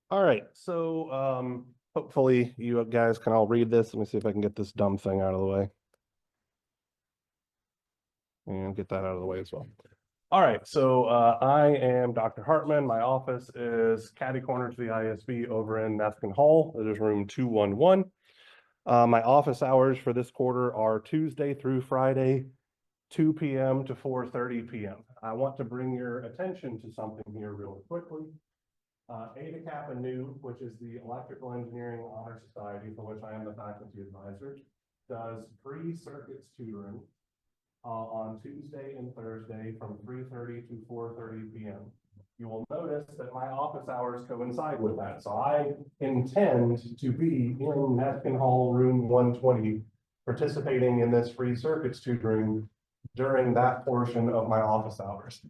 All right, so hopefully you guys can all read this. Let me see if I can get this dumb thing out of the way and get that out of the way as well. All right, so I am Dr. Hartman. My office is catty corner to the ISB over in Methven Hall. It is room 211. My office hours for this quarter are Tuesday through Friday, 2 p.m. to 4:30 p.m. I want to bring your attention to something here really quickly. Eta Kappa Nu, which is the Electrical Engineering Honor Society, for which I am the faculty advisor, does free circuits tutoring on Tuesday and Thursday from 3:30 to 4:30 p.m. You will notice that my office hours coincide with that. So I intend to be in Methven Hall room 120 participating in this free circuits tutoring during that portion of my office hours.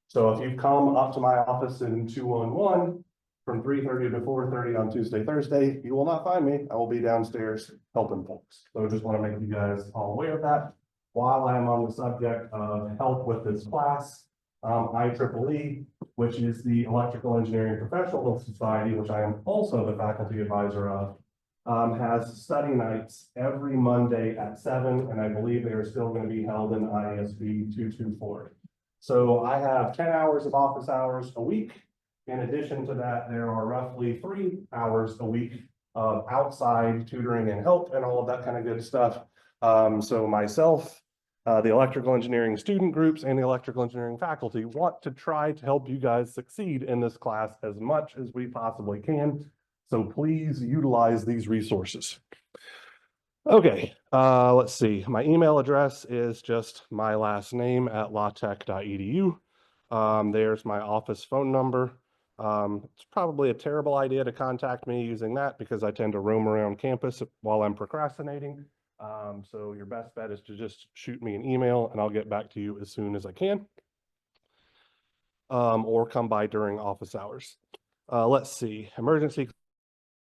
So if you've come up to my office in 211 from 3:30 to 4:30 on Tuesday, Thursday, you will not find me. I will be downstairs helping folks. So I just want to make you guys all aware of that. While I'm on the subject of help with this class, IEEE, which is the Electrical Engineering Professional Society, which I am also the faculty advisor of, has study nights every Monday at 7, and I believe they are still going to be held in ISB 224. So I have 10 hours of office hours a week. In addition to that, there are roughly 3 hours a week of outside tutoring and help and all of that kind of good stuff. So myself, the electrical engineering student groups and the electrical engineering faculty want to try to help you guys succeed in this class as much as we possibly can. So please utilize these resources. Okay, let's see. My email address is just my last name at latech.edu. There's my office phone number. It's probably a terrible idea to contact me using that because I tend to roam around campus while I'm procrastinating. So your best bet is to just shoot me an email and I'll get back to you as soon as I can. Or come by during office hours. Let's see. Emergency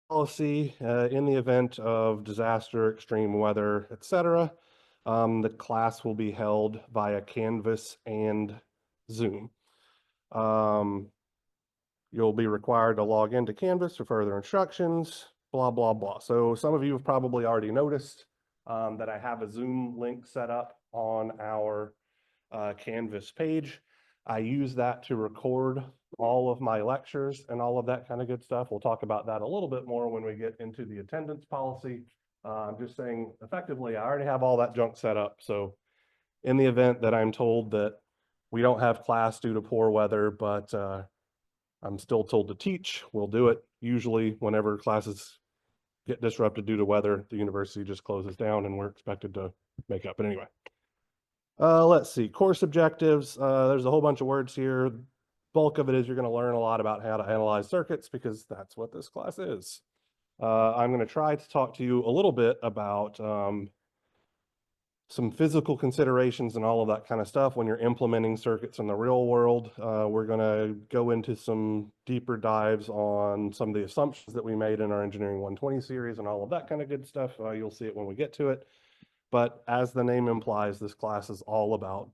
policy in the event of disaster, extreme weather, etc. The class will be held via Canvas and Zoom. You'll be required to log into Canvas for further instructions, blah, blah, blah. So some of you have probably already noticed that I have a Zoom link set up on our Canvas page. I use that to record all of my lectures and all of that kind of good stuff. We'll talk about that a little bit more when we get into the attendance policy. I'm just saying, effectively, I already have all that junk set up. So in the event that I'm told that we don't have class due to poor weather, but I'm still told to teach, we'll do it. Usually whenever classes get disrupted due to weather, the university just closes down and we're expected to make up. But anyway, let's see, course objectives. There's a whole bunch of words here. Bulk of it is you're going to learn a lot about how to analyze circuits because that's what this class is. I'm going to try to talk to you a little bit about some physical considerations and all of that kind of stuff when you're implementing circuits in the real world. We're going to go into some deeper dives on some of the assumptions that we made in our Engineering 120 series and all of that kind of good stuff. You'll see it when we get to it. But as the name implies, this class is all about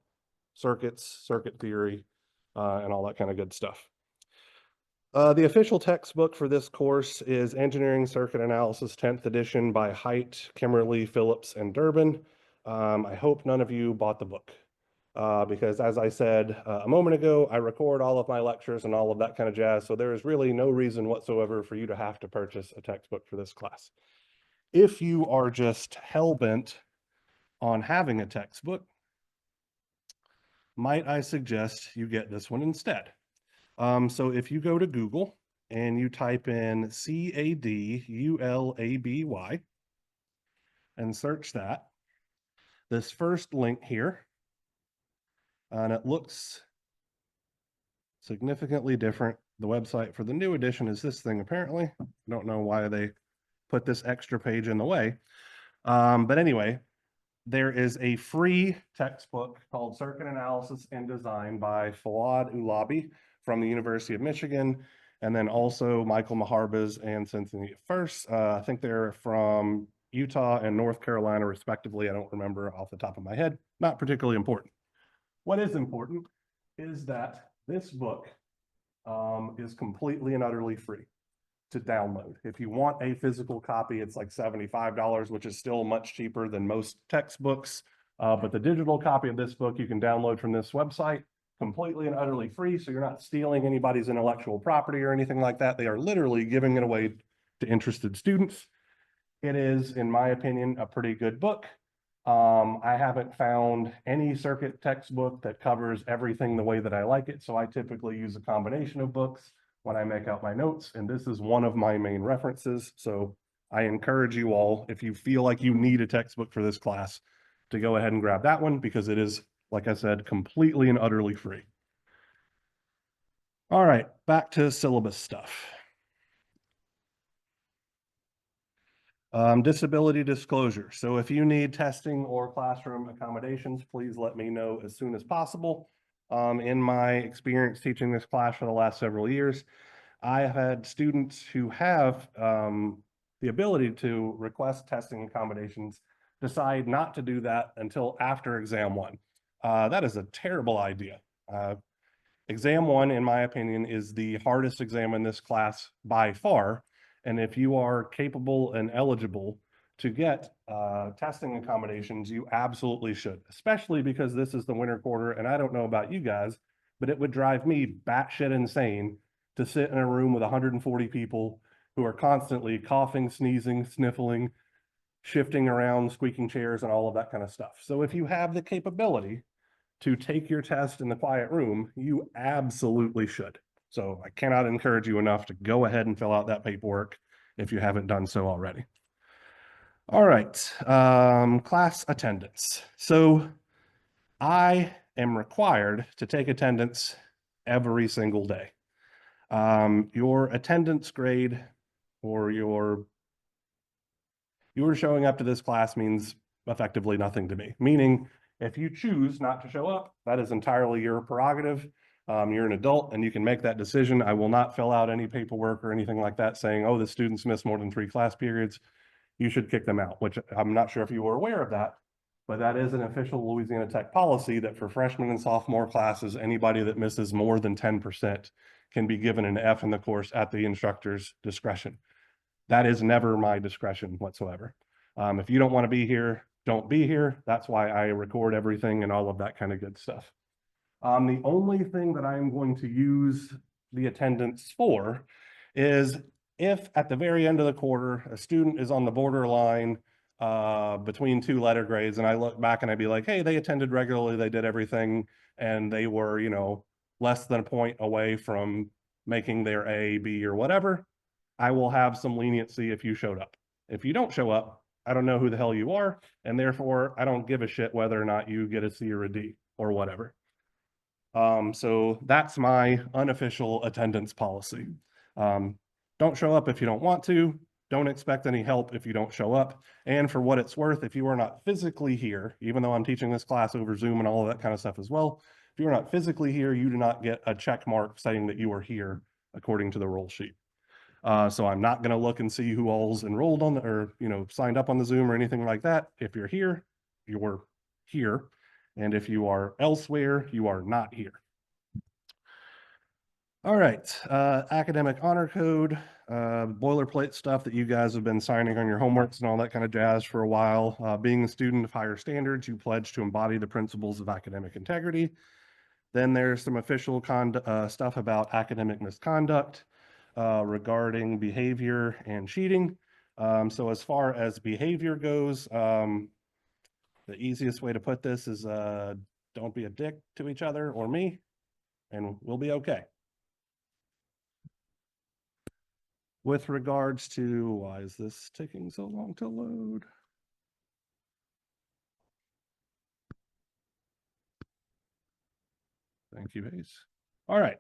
circuits, circuit theory, and all that kind of good stuff. The official textbook for this course is Engineering Circuit Analysis 10th edition by Height, Kimmerly, Phillips, and Durbin. I hope none of you bought the book because as I said a moment ago, I record all of my lectures and all of that kind of jazz. So there is really no reason whatsoever for you to have to purchase a textbook for this class. If you are just hell-bent on having a textbook, might I suggest you get this one instead. So if you go to Google and you type in CADULABY and search that, this first link here, and it looks significantly different. The website for the new edition is this thing, apparently. I don't know why they put this extra page in the way. But anyway, there is a free textbook called Circuit Analysis and Design by Fawad Ulabi from the University of Michigan, and then also Michael Maharbaz and Cynthia First. I think they're from Utah and North Carolina, respectively. I don't remember off the top of my head. Not particularly important. What is important is that this book is completely and utterly free. to download. If you want a physical copy, it's like $75, which is still much cheaper than most textbooks. But the digital copy of this book you can download from this website completely and utterly free. So you're not stealing anybody's intellectual property or anything like that. They are literally giving it away to interested students. It is, in my opinion, a pretty good book. I haven't found any circuit textbook that covers everything the way that I like it. So I typically use a combination of books when I make out my notes, and this is one of my main references. So I encourage you all, if you feel like you need a textbook for this class, to go ahead and grab that one, because it is, like I said, completely and utterly free. All right, back to syllabus stuff. Disability disclosure. So if you need testing or classroom accommodations, please let me know as soon as possible. In my experience teaching this class for the last several years, I have had students who have the ability to request testing accommodations decide not to do that until after exam one. That is a terrible idea. Exam one, in my opinion, is the hardest exam in this class by far. And if you are capable and eligible to get testing accommodations, you absolutely should, especially because this is the winter quarter. And I don't know about you guys, but it would drive me batshit insane to sit in a room with 140 people who are constantly coughing, sneezing, sniffling, shifting around, squeaking chairs, and all of that kind of stuff. So if you have the capability to take your test in the quiet room, you absolutely should. So I cannot encourage you enough to go ahead and fill out that paperwork if you haven't done so already. All right, class attendance. So I am required to take attendance every single day. Your attendance grade or your showing up to this class means effectively nothing to me, meaning if you choose not to show up, that is entirely your prerogative. You're an adult and you can make that decision. I will not fill out any paperwork or anything like that saying, oh, the students missed more than 3 class periods. You should kick them out, which I'm not sure if you were aware of that, but that is an official Louisiana Tech policy that for freshman and sophomore classes, anybody that misses more than 10% can be given an F in the course at the instructor's discretion. That is never my discretion whatsoever. If you don't want to be here, don't be here. That's why I record everything and all of that kind of good stuff. The only thing that I'm going to use the attendance for is if at the very end of the quarter, a student is on the borderline between 2 letter grades, and I look back and I'd be like, hey, they attended regularly, they did everything, and they were, you know, less than a point away from making their A, B, or whatever, I will have some leniency if you showed up. If you don't show up, I don't know who the hell you are, and therefore I don't give a shit whether or not you get a C or a D or whatever. So that's my unofficial attendance policy. Don't show up if you don't want to. Don't expect any help if you don't show up. And for what it's worth, if you are not physically here, even though I'm teaching this class over Zoom and all of that kind of stuff as well, if you're not physically here, you do not get a check mark saying that you are here according to the roll sheet. So I'm not going to look and see who all's enrolled on the, or, you know, signed up on the Zoom or anything like that. If you're here, you're here. And if you are elsewhere, you are not here. All right, academic honor code, boilerplate stuff that you guys have been signing on your homeworks and all that kind of jazz for a while. Being a student of higher standards, you pledge to embody the principles of academic integrity. Then there's some official stuff about academic misconduct regarding behavior and cheating. So as far as behavior goes, the easiest way to put this is don't be a dick to each other or me, and we'll be okay. With regards to, why is this taking so long to load? Thank you, Hayes. All right.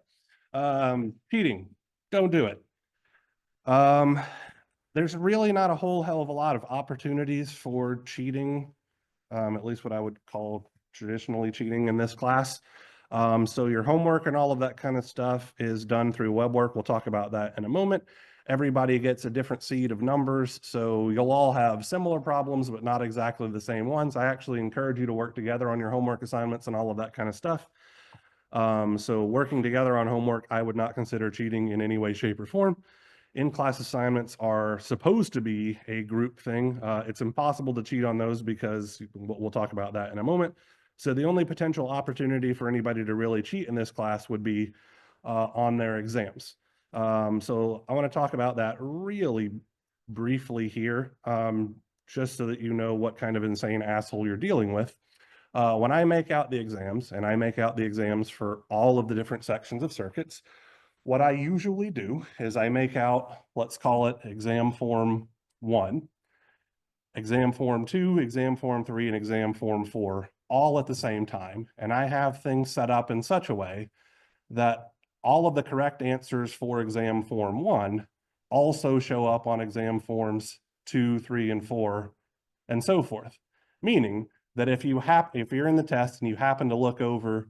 Cheating, don't do it. There's really not a whole hell of a lot of opportunities for cheating, at least what I would call traditionally cheating in this class. So your homework and all of that kind of stuff is done through web work. We'll talk about that in a moment. Everybody gets a different seed of numbers, so you'll all have similar problems, but not exactly the same ones. I actually encourage you to work together on your homework assignments and all of that kind of stuff. So working together on homework, I would not consider cheating in any way, shape, or form. In-class assignments are supposed to be a group thing. It's impossible to cheat on those because we'll talk about that in a moment. So the only potential opportunity for anybody to really cheat in this class would be on their exams. So I want to talk about that really briefly here, just so that you know what kind of insane asshole you're dealing with. When I make out the exams, and I make out the exams for all of the different sections of circuits, what I usually do is I make out, let's call it exam form 1, exam form 2, exam form 3, and exam form 4, all at the same time. And I have things set up in such a way that all of the correct answers for exam form 1 also show up on exam forms 2, 3, and 4, and so forth. Meaning that if you're in the test and you happen to look over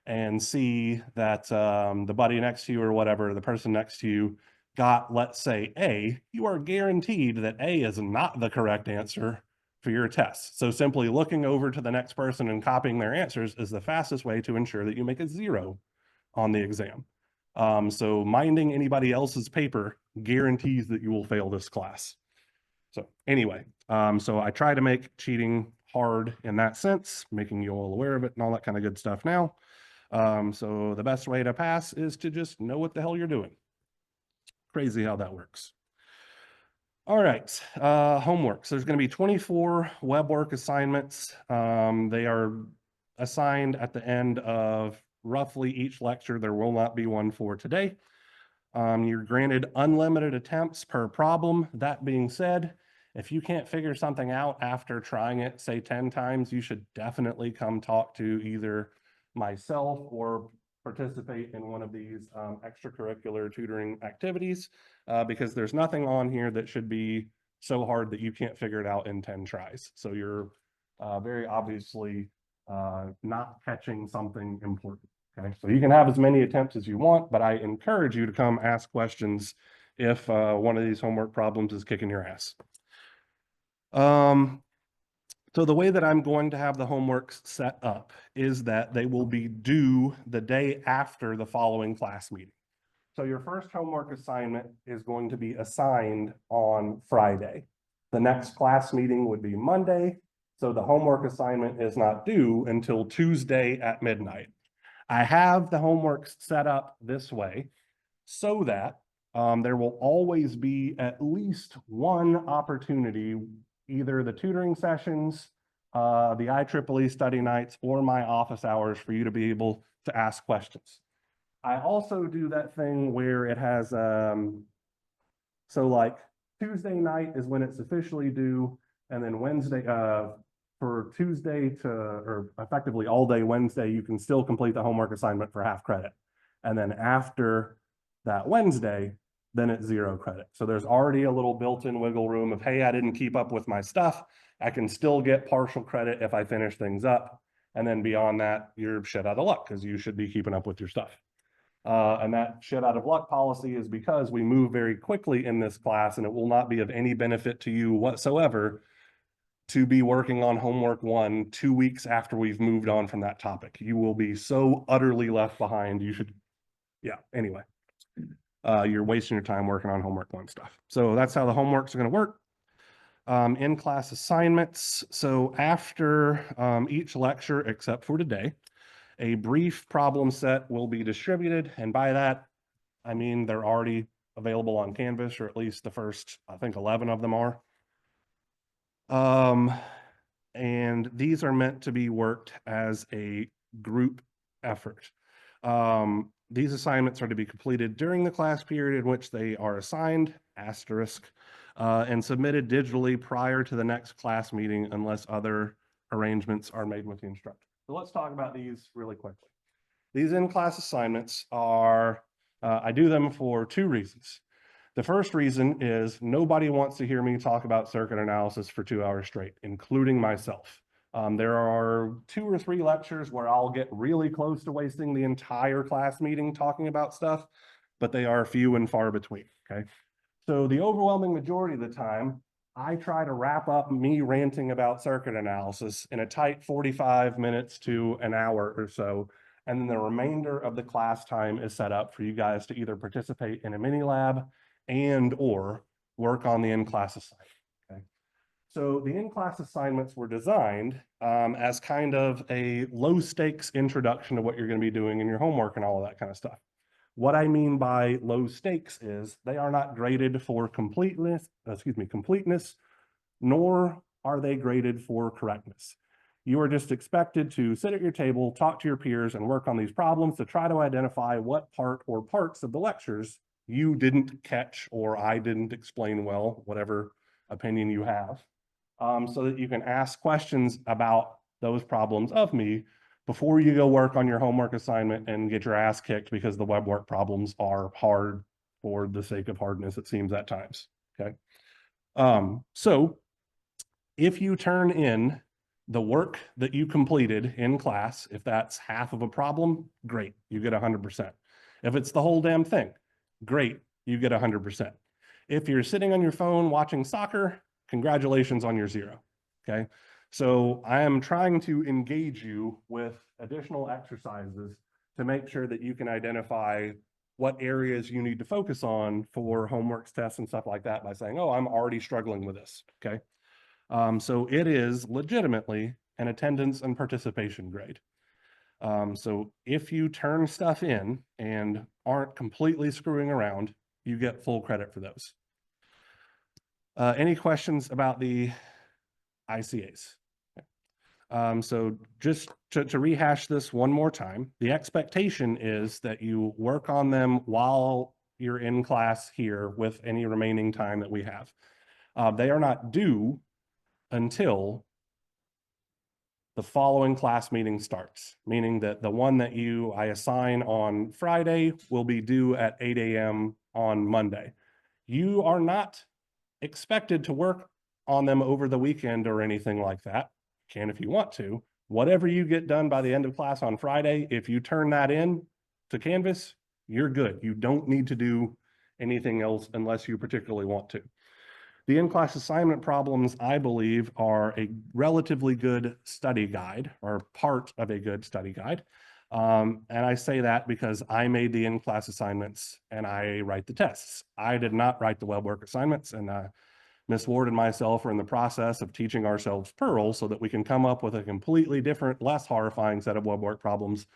and see that the buddy next to you or whatever, the person next to you got, let's say, A, you are guaranteed that A is not the correct answer for your test. So simply looking over to the next person and copying their answers is the fastest way to ensure that you make a 0 on the exam. So minding anybody else's paper guarantees that you will fail this class. So anyway, so I try to make cheating hard in that sense, making you all aware of it and all that kind of good stuff now. So the best way to pass is to just know what the hell you're doing. Crazy how that works. All right, homework. So there's going to be 24 web work assignments. They are assigned at the end of roughly each lecture. There will not be one for today. You're granted unlimited attempts per problem. That being said, if you can't figure something out after trying it, say 10 times, you should definitely come talk to either myself or participate in one of these extracurricular tutoring activities, because there's nothing on here that should be so hard that you can't figure it out in 10 tries. So you're very obviously not catching something important. Okay, so you can have as many attempts as you want, but I encourage you to come ask questions if one of these homework problems is kicking your ass. So the way that I'm going to have the homework set up is that they will be due the day after the following class meeting. So your first homework assignment is going to be assigned on Friday. The next class meeting would be Monday, so the homework assignment is not due until Tuesday at midnight. I have the homework set up this way so that there will always be at least one opportunity, either the tutoring sessions, the IEEE study nights, or my office hours for you to be able to ask questions. I also do that thing where it has, so like Tuesday night is when it's officially due, and then Wednesday, for Tuesday or effectively all day Wednesday, you can still complete the homework assignment for half credit. And then after that Wednesday, then it's 0 credit. So there's already a little built-in wiggle room of, hey, I didn't keep up with my stuff. I can still get partial credit if I finish things up. And then beyond that, you're shit out of luck because you should be keeping up with your stuff. And that shit out of luck policy is because we move very quickly in this class, and it will not be of any benefit to you whatsoever to be working on homework 1 2 weeks after we've moved on from that topic. You will be so utterly left behind. You should, yeah, anyway. You're wasting your time working on homework 1 stuff. So that's how the homeworks are going to work. In-class assignments. So after each lecture, except for today, a brief problem set will be distributed. And by that, I mean they're already available on Canvas, or at least the first, I think 11 of them are. And these are meant to be worked as a group effort. These assignments are to be completed during the class period in which they are assigned, asterisk, and submitted digitally prior to the next class meeting unless other arrangements are made with the instructor. So let's talk about these really quickly. These in-class assignments are, I do them for 2 reasons. The first reason is nobody wants to hear me talk about circuit analysis for 2 hours straight, including myself. There are 2 or 3 lectures where I'll get really close to wasting the entire class meeting talking about stuff, but they are few and far between, okay? So the overwhelming majority of the time, I try to wrap up me ranting about circuit analysis in a tight 45 minutes to an hour or so, and then the remainder of the class time is set up for you guys to either participate in a mini lab, and or work on the in-class assignment. Okay. So the in-class assignments were designed as kind of a low stakes introduction to what you're going to be doing in your homework and all of that kind of stuff. What I mean by low stakes is they are not graded for completeness, nor are they graded for correctness. You are just expected to sit at your table, talk to your peers, and work on these problems to try to identify what part or parts of the lectures you didn't catch or I didn't explain well, whatever opinion you have, so that you can ask questions about those problems of me before you go work on your homework assignment and get your ass kicked because the web work problems are hard for the sake of hardness, it seems at times, okay? So if you turn in the work that you completed in class, if that's half of a problem, great, you get 100%. If it's the whole damn thing, great, you get 100%. If you're sitting on your phone watching soccer, congratulations on your 0, okay? So I am trying to engage you with additional exercises to make sure that you can identify what areas you need to focus on for homework tests and stuff like that by saying, oh, I'm already struggling with this, okay? So it is legitimately an attendance and participation grade. So if you turn stuff in and aren't completely screwing around, you get full credit for those. Any questions about the ICAs? So just to rehash this one more time, the expectation is that you work on them while you're in class here with any remaining time that we have. They are not due until the following class meeting starts, meaning that the one that I assign on Friday will be due at 8 a.m. on Monday. You are not expected to work on them over the weekend or anything like that. You can if you want to. Whatever you get done by the end of class on Friday, if you turn that in to Canvas, you're good. You don't need to do anything else unless you particularly want to. The in-class assignment problems, I believe, are a relatively good study guide or part of a good study guide. And I say that because I made the in-class assignments and I write the tests. I did not write the web work assignments, and Ms. Ward and myself are in the process of teaching ourselves Perl so that we can come up with a completely different, less horrifying set of web work problems.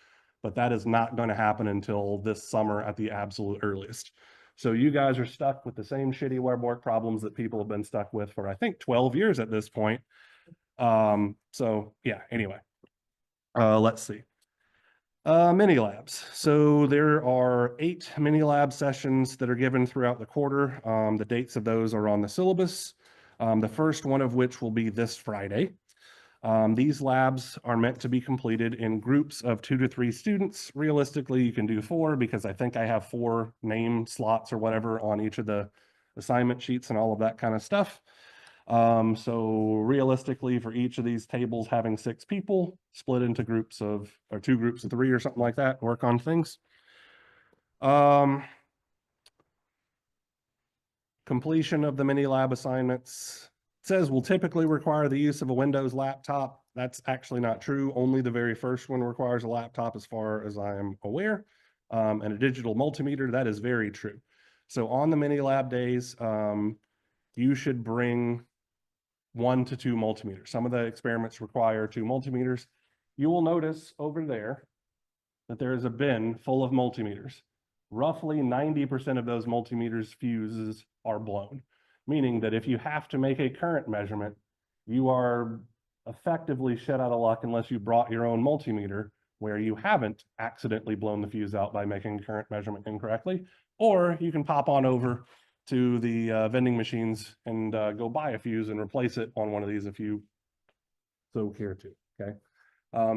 But that is not going to happen until this summer at the absolute earliest. So you guys are stuck with the same shitty web work problems that people have been stuck with for, I think, 12 years at this point. So yeah, anyway, let's see. Mini labs. So there are 8 mini lab sessions that are given throughout the quarter. The dates of those are on the syllabus. The first one of which will be this Friday. These labs are meant to be completed in groups of 2 to 3 students. Realistically, you can do 4 because I think I have 4 name slots or whatever on each of the assignment sheets and all of that kind of stuff. So realistically, for each of these tables having 6 people, split into groups of, or 2 groups of 3 or something like that, work on things. Completion of the mini lab assignments says will typically require the use of a Windows laptop. That's actually not true. Only the very first one requires a laptop as far as I am aware, and a digital multimeter. That is very true. So on the mini lab days, you should bring 1 to 2 multimeters. Some of the experiments require 2 multimeters. You will notice over there that there is a bin full of multimeters. Roughly 90% of those multimeters fuses are blown, meaning that if you have to make a current measurement, you are effectively shit out of luck unless you brought your own multimeter where you haven't accidentally blown the fuse out by making current measurement incorrectly, or you can pop on over to the vending machines and go buy a fuse and replace it on one of these if you so care to, okay?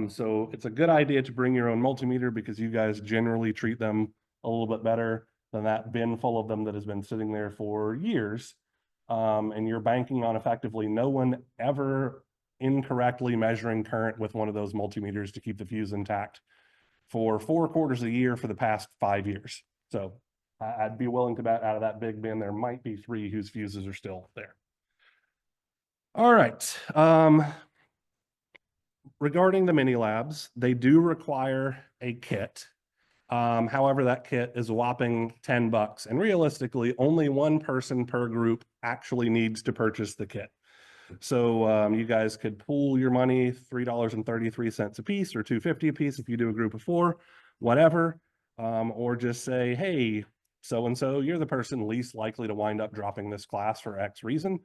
So it's a good idea to bring your own multimeter because you guys generally treat them a little bit better than that bin full of them that has been sitting there for years. And you're banking on effectively no one ever incorrectly measuring current with one of those multimeters to keep the fuse intact for 4 quarters a year for the past 5 years. So I'd be willing to bet out of that big bin, there might be 3 whose fuses are still there. All right. Regarding the mini labs, they do require a kit. However, that kit is a whopping $10. And realistically, only one person per group actually needs to purchase the kit. So you guys could pool your money, $3.33 a piece or $2.50 a piece if you do a group of 4, whatever. Or just say, hey, so-and-so, you're the person least likely to wind up dropping this class for X reason.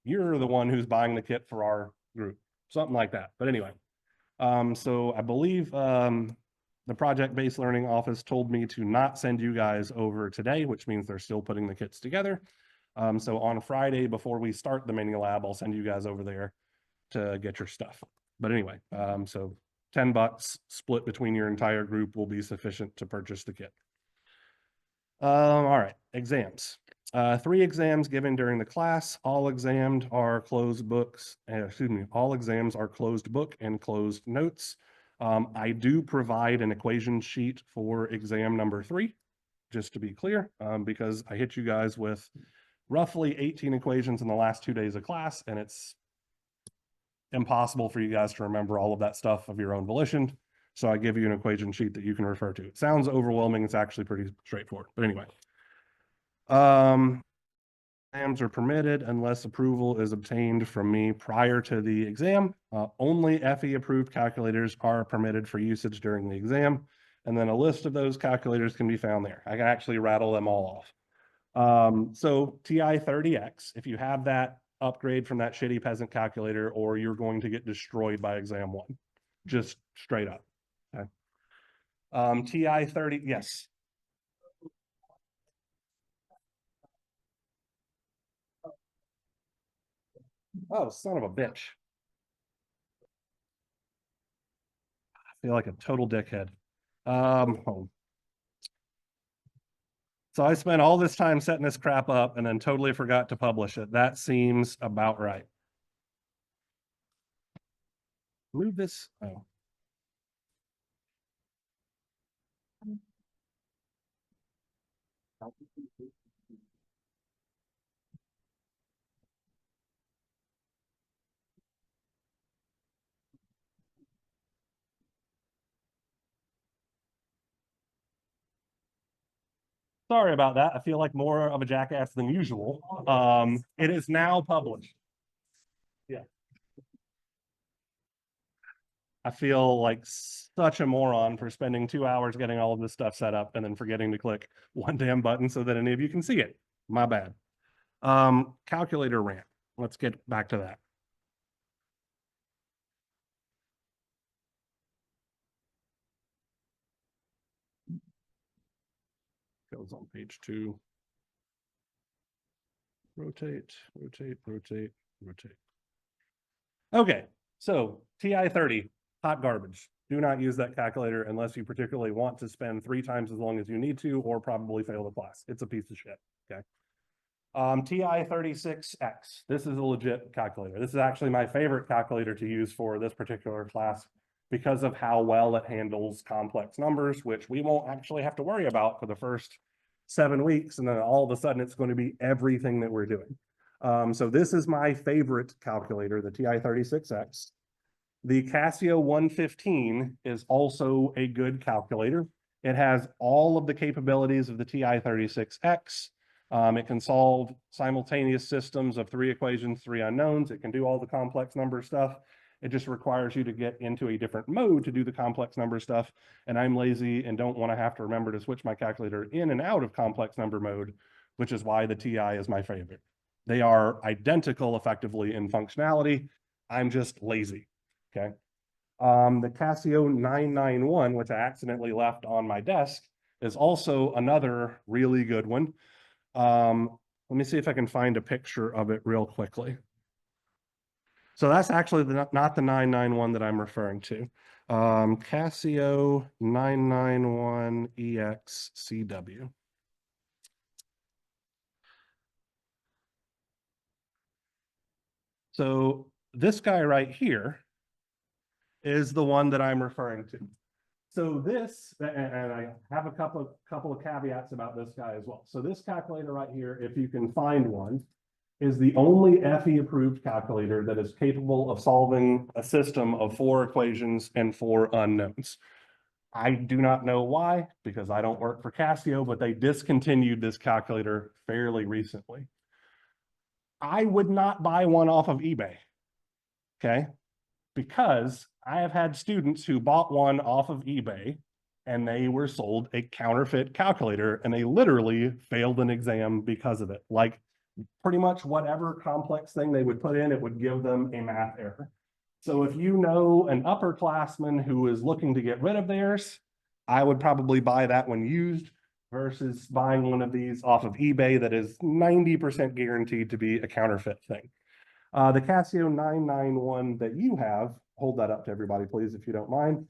You're the one who's buying the kit for our group, something like that. But anyway, so I believe the project-based learning office told me to not send you guys over today, which means they're still putting the kits together. So on Friday, before we start the mini lab, I'll send you guys over there to get your stuff. But anyway, so $10 split between your entire group will be sufficient to purchase the kit. All right, exams. 3 exams given during the class. All exams are closed books. All exams are closed book and closed notes. I do provide an equation sheet for exam number 3, just to be clear, because I hit you guys with roughly 18 equations in the last 2 days of class, and it's impossible for you guys to remember all of that stuff of your own volition. So I give you an equation sheet that you can refer to. It sounds overwhelming. It's actually pretty straightforward. But anyway, exams are permitted unless approval is obtained from me prior to the exam. Only FE approved calculators are permitted for usage during the exam. And then a list of those calculators can be found there. I can actually rattle them all off. So TI-30X, if you have that, upgrade from that shitty peasant calculator, or you're going to get destroyed by exam 1, just straight up. Okay. TI-30, yes. Oh, son of a bitch. I feel like a total dickhead. So I spent all this time setting this crap up and then totally forgot to publish it. That seems about right. Move this. Oh. Sorry about that. I feel like more of a jackass than usual. It is now published. Yeah. I feel like such a moron for spending 2 hours getting all of this stuff set up and then forgetting to click one damn button so that any of you can see it. My bad. Calculator ramp. Let's get back to that. Goes on page 2. Rotate, rotate, rotate, rotate. Okay, so TI-30, hot garbage. Do not use that calculator unless you particularly want to spend 3 times as long as you need to, or probably fail the class. It's a piece of shit, okay? TI-36X, this is a legit calculator. This is actually my favorite calculator to use for this particular class because of how well it handles complex numbers, which we won't actually have to worry about for the first 7 weeks, and then all of a sudden it's going to be everything that we're doing. So this is my favorite calculator, the TI-36X. The Casio 115 is also a good calculator. It has all of the capabilities of the TI-36X. It can solve simultaneous systems of 3 equations, 3 unknowns. It can do all the complex number stuff. It just requires you to get into a different mode to do the complex number stuff. And I'm lazy and don't want to have to remember to switch my calculator in and out of complex number mode, which is why the TI is my favorite. They are identical effectively in functionality. I'm just lazy, okay? The Casio 991, which I accidentally left on my desk, is also another really good one. Let me see if I can find a picture of it real quickly. So that's actually not the 991 that I'm referring to. Casio 991 EXCW. So this guy right here is the one that I'm referring to. So this, and I have a couple of caveats about this guy as well. So this calculator right here, if you can find one, is the only FE approved calculator that is capable of solving a system of 4 equations and 4 unknowns. I do not know why, because I don't work for Casio, but they discontinued this calculator fairly recently. I would not buy one off of eBay, okay? Because I have had students who bought one off of eBay and they were sold a counterfeit calculator and they literally failed an exam because of it. Like pretty much whatever complex thing they would put in, it would give them a math error. So if you know an upperclassman who is looking to get rid of theirs, I would probably buy that one used versus buying one of these off of eBay that is 90% guaranteed to be a counterfeit thing. The Casio 991 that you have, hold that up to everybody, please, if you don't mind,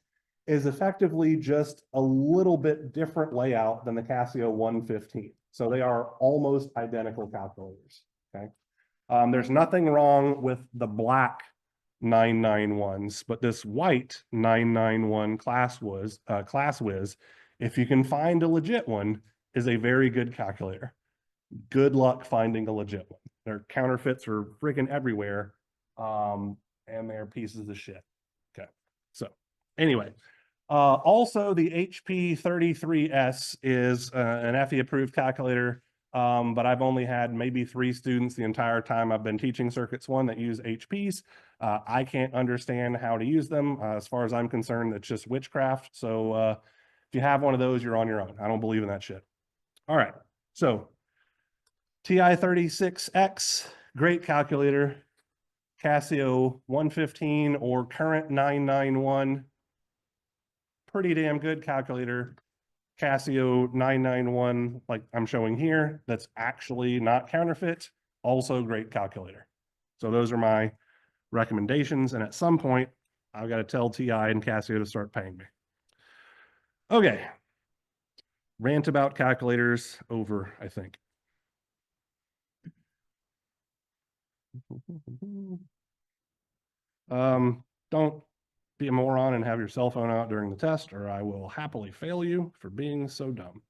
is effectively just a little bit different layout than the Casio 115. So they are almost identical calculators, okay? There's nothing wrong with the black 991s, but this white 991 Class Wiz, if you can find a legit one, is a very good calculator. Good luck finding a legit one. Their counterfeits are freaking everywhere, and they're pieces of shit. Okay, so anyway, also the HP 33S is an FE approved calculator, but I've only had maybe 3 students the entire time I've been teaching Circuits 1 that use HPs. I can't understand how to use them. As far as I'm concerned, it's just witchcraft. So if you have one of those, you're on your own. I don't believe in that shit. All right, so TI-36X, great calculator. Casio 115 or current 991, pretty damn good calculator. Casio 991, like I'm showing here, that's actually not counterfeit, also great calculator. So those are my recommendations. And at some point, I've got to tell TI and Casio to start paying me. Okay. Rant about calculators over, I think. Don't be a moron and have your cell phone out during the test, or I will happily fail you for being so dumb.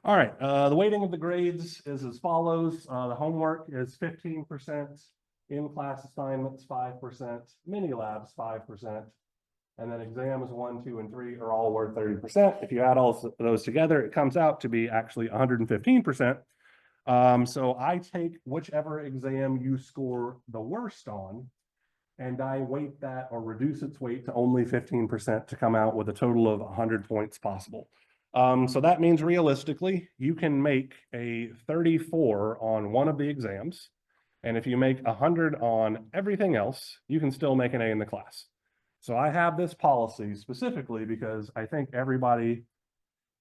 All right, the weighting of the grades is as follows. The homework is 15%, in-class assignments 5%, mini labs 5%, and then exams 1, 2, and 3 are all worth 30%. If you add all those together, it comes out to be actually 115%. So I take whichever exam you score the worst on, and I weight that or reduce its weight to only 15% to come out with a total of 100 points possible. So that means realistically, you can make a 34 on one of the exams. And if you make 100 on everything else, you can still make an A in the class. So I have this policy specifically because I think everybody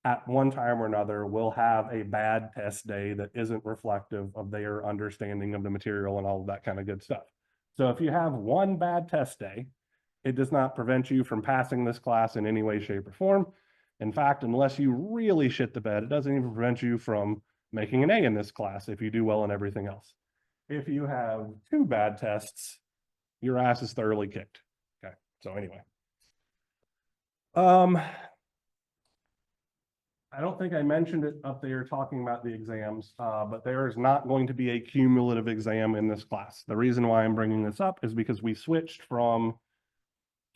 at one time or another will have a bad test day that isn't reflective of their understanding of the material and all of that kind of good stuff. So if you have one bad test day, it does not prevent you from passing this class in any way, shape, or form. In fact, unless you really shit the bed, it doesn't even prevent you from making an A in this class if you do well in everything else. If you have 2 bad tests, your ass is thoroughly kicked. Okay, so anyway. I don't think I mentioned it up there talking about the exams, but there is not going to be a cumulative exam in this class. The reason why I'm bringing this up is because we switched from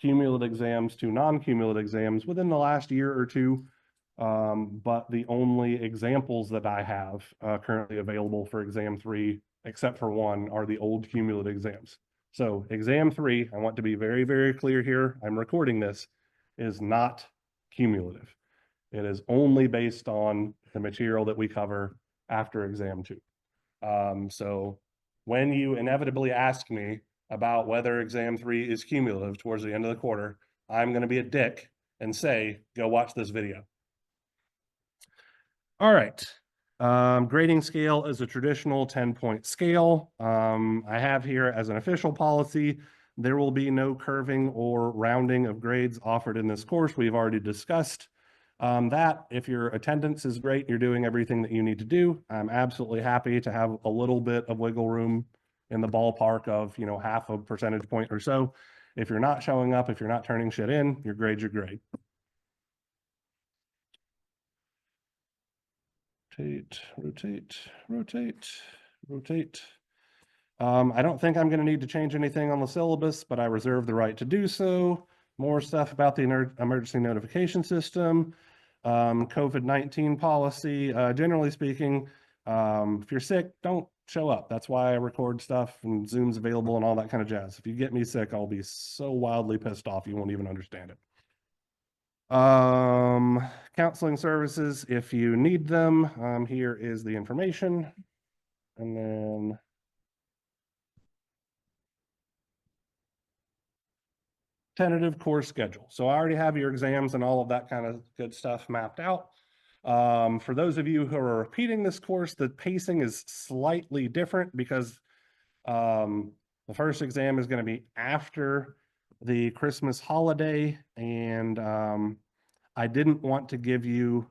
cumulative exams to non-cumulative exams within the last year or two. But the only examples that I have currently available for exam 3, except for one, are the old cumulative exams. So exam 3, I want to be very, very clear here. I'm recording this, is not cumulative. It is only based on the material that we cover after exam 2. So when you inevitably ask me about whether exam 3 is cumulative towards the end of the quarter, I'm going to be a dick and say, go watch this video. All right. Grading scale is a traditional 10-point scale. I have here as an official policy, there will be no curving or rounding of grades offered in this course. We've already discussed that. If your attendance is great, you're doing everything that you need to do, I'm absolutely happy to have a little bit of wiggle room in the ballpark of, you know, half a percentage point or so. If you're not showing up, if you're not turning shit in, your grade's your grade. Rotate, rotate, rotate, rotate. I don't think I'm going to need to change anything on the syllabus, but I reserve the right to do so. More stuff about the emergency notification system, COVID-19 policy. Generally speaking, if you're sick, don't show up. That's why I record stuff and Zoom's available and all that kind of jazz. If you get me sick, I'll be so wildly pissed off you won't even understand it. Counseling services, if you need them, here is the information. And then tentative course schedule. So I already have your exams and all of that kind of good stuff mapped out. For those of you who are repeating this course, the pacing is slightly different because the first exam is going to be after the Christmas holiday, and I didn't want to give you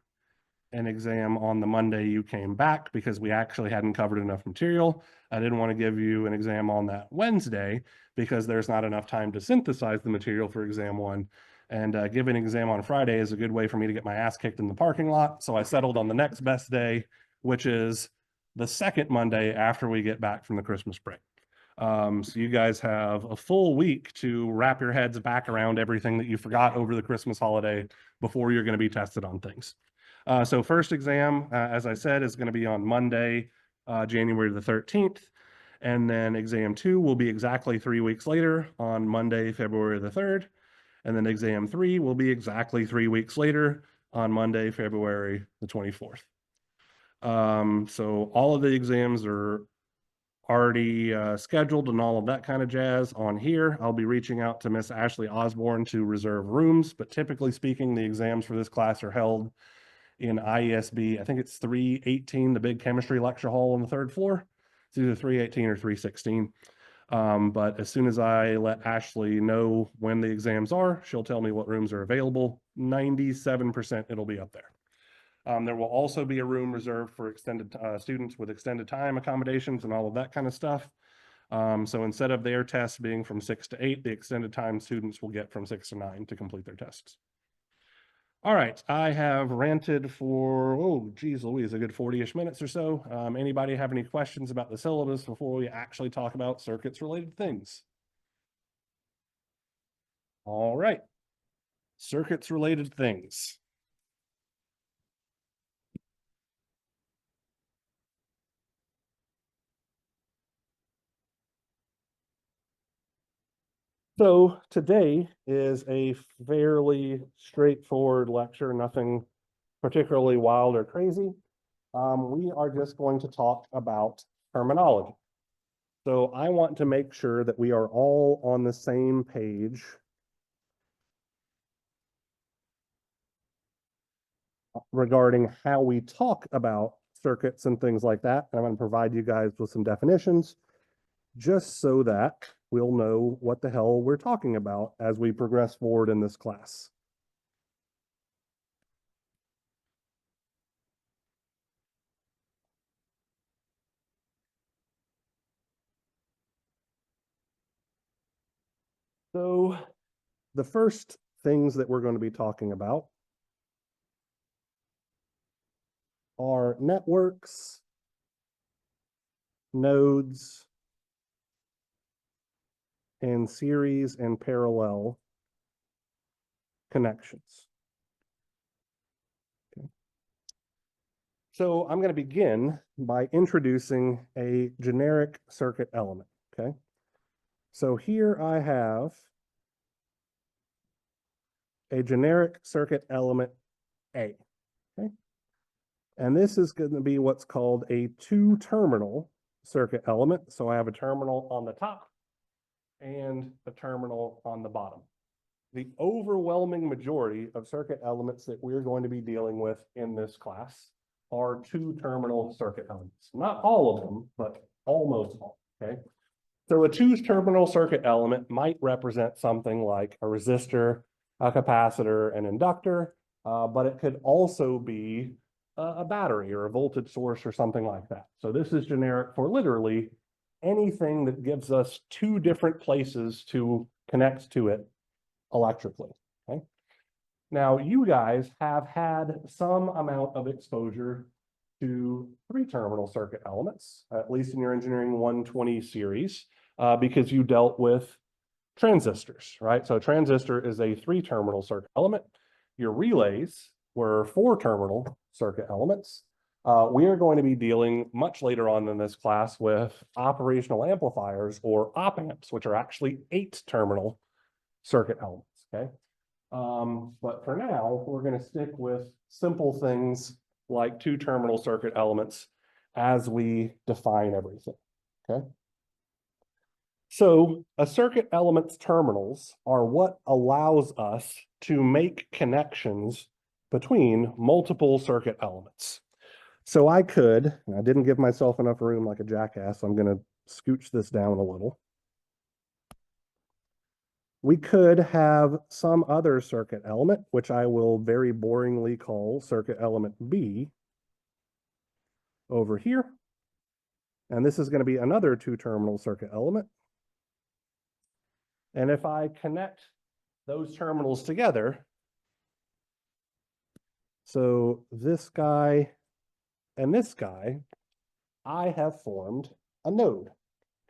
an exam on the Monday you came back because we actually hadn't covered enough material. I didn't want to give you an exam on that Wednesday because there's not enough time to synthesize the material for exam one. And giving an exam on Friday is a good way for me to get my ass kicked in the parking lot. So I settled on the next best day, which is the second Monday after we get back from the Christmas break. So you guys have a full week to wrap your heads back around everything that you forgot over the Christmas holiday before you're going to be tested on things. So first exam, as I said, is going to be on Monday, January the 13th. And then exam 2 will be exactly 3 weeks later on Monday, February the 3rd. And then exam 3 will be exactly 3 weeks later on Monday, February the 24th. So all of the exams are already scheduled and all of that kind of jazz on here. I'll be reaching out to Miss Ashley Osborne to reserve rooms, but typically speaking, the exams for this class are held in IESB. I think it's 318, the big chemistry lecture hall on the 3rd floor. It's either 318 or 316. But as soon as I let Ashley know when the exams are, she'll tell me what rooms are available. 97% it'll be up there. There will also be a room reserved for extended students with extended time accommodations and all of that kind of stuff. So instead of their tests being from 6 to 8, the extended time students will get from 6 to 9 to complete their tests. All right, I have ranted for, oh, geez Louise, a good 40-ish minutes or so. Anybody have any questions about the syllabus before we actually talk about circuits-related things? All right, circuits-related things. So today is a fairly straightforward lecture, nothing particularly wild or crazy. We are just going to talk about terminology. So I want to make sure that we are all on the same page regarding how we talk about circuits and things like that. I'm going to provide you guys with some definitions just so that we'll know what the hell we're talking about as we progress forward in this class. So the first things that we're going to be talking about are networks, nodes, and series and parallel connections. Okay. So I'm going to begin by introducing a generic circuit element. Okay. So here I have a generic circuit element A. Okay. And this is going to be what's called a two-terminal circuit element. So I have a terminal on the top and a terminal on the bottom. The overwhelming majority of circuit elements that we're going to be dealing with in this class are two-terminal circuit elements. Not all of them, but almost all, okay? So a two-terminal circuit element might represent something like a resistor, a capacitor, an inductor, but it could also be a battery or a voltage source or something like that. So this is generic for literally anything that gives us two different places to connect to it electrically, okay? Now, you guys have had some amount of exposure to three-terminal circuit elements, at least in your engineering 120 series, because you dealt with transistors, right? So a transistor is a 3-terminal circuit element. Your relays were 4-terminal circuit elements. We are going to be dealing much later on in this class with operational amplifiers or op amps, which are actually 8-terminal circuit elements, okay? But for now, we're going to stick with simple things like 2-terminal circuit elements as we define everything, okay? So a circuit element's terminals are what allows us to make connections between multiple circuit elements. So I could, and I didn't give myself enough room like a jackass, so I'm going to scooch this down a little. We could have some other circuit element, which I will very boringly call circuit element B over here. And this is going to be another 2-terminal circuit element. And if I connect those terminals together, so this guy and this guy, I have formed a node,